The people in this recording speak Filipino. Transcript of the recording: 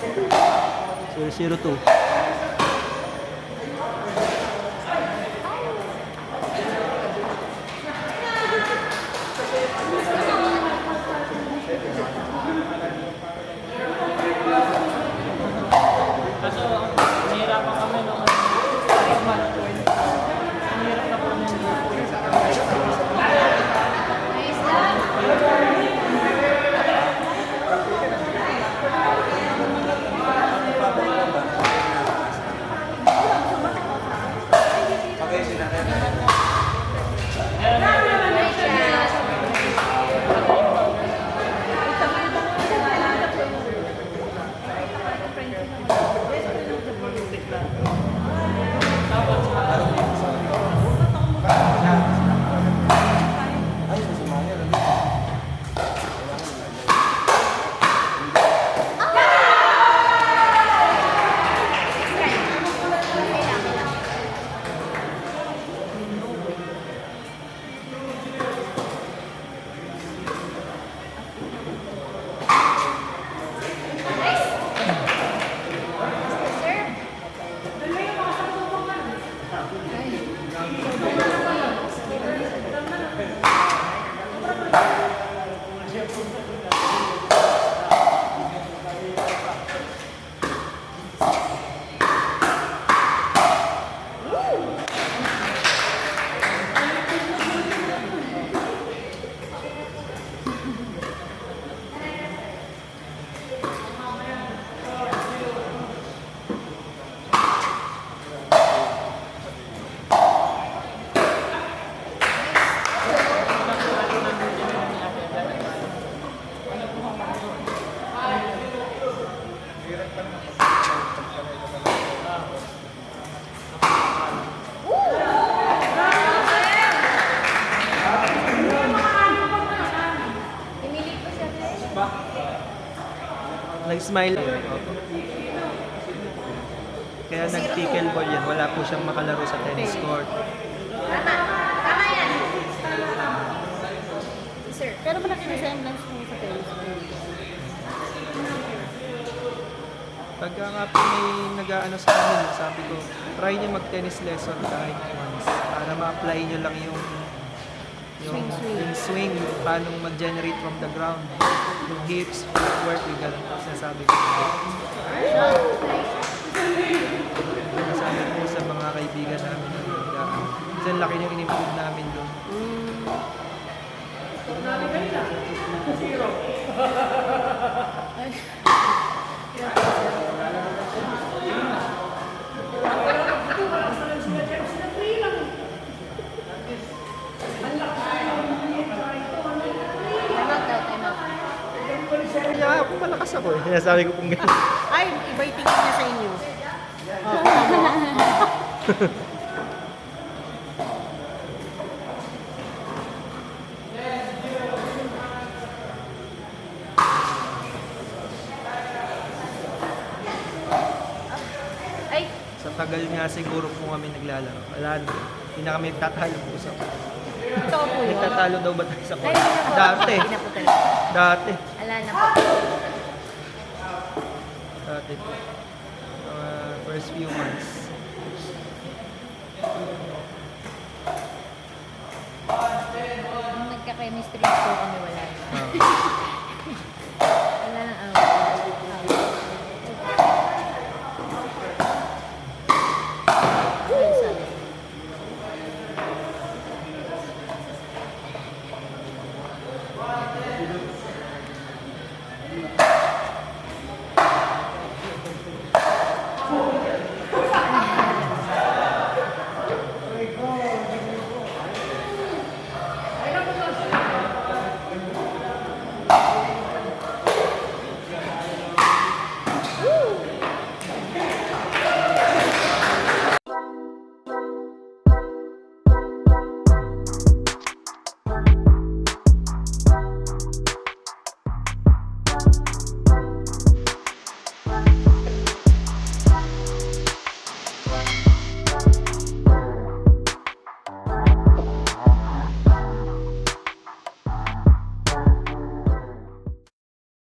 002. Kaso, nahihirapan kami nung ang hirap na po Nag-smile. Kaya nag-pickleball yan. Wala po siyang makalaro sa tennis court. Tama yan. Sir. Pero malaki resemblance mo sa tennis. Pagka nga po may nag-aano sa amin, sabi ko, try niyo mag-tennis lesson kahit once para ma-apply niyo lang yung swing, paano mag-generate from the ground. Yung hips, footwork, yung gano'n po sinasabi ko. Sinasabi ko sa mga kaibigan namin na nag-aano. Kasi ang laki yung in-improve namin doon. Kaya ako malakas ako eh. Sinasabi ko kung gano'n. Ay, iba yung tingin niya sa inyo. Ay, Sa tagal nga siguro po kami naglalaro. Wala na. Hindi na kami tatalo po sa totoo po yun. nagtatalo daw ba tayo sa Ay, court? hindi na po. Dati. Hindi na po talaga. Dati. Ala na po. Dati po. First few months. Nung nagka-chemistry po kami, wala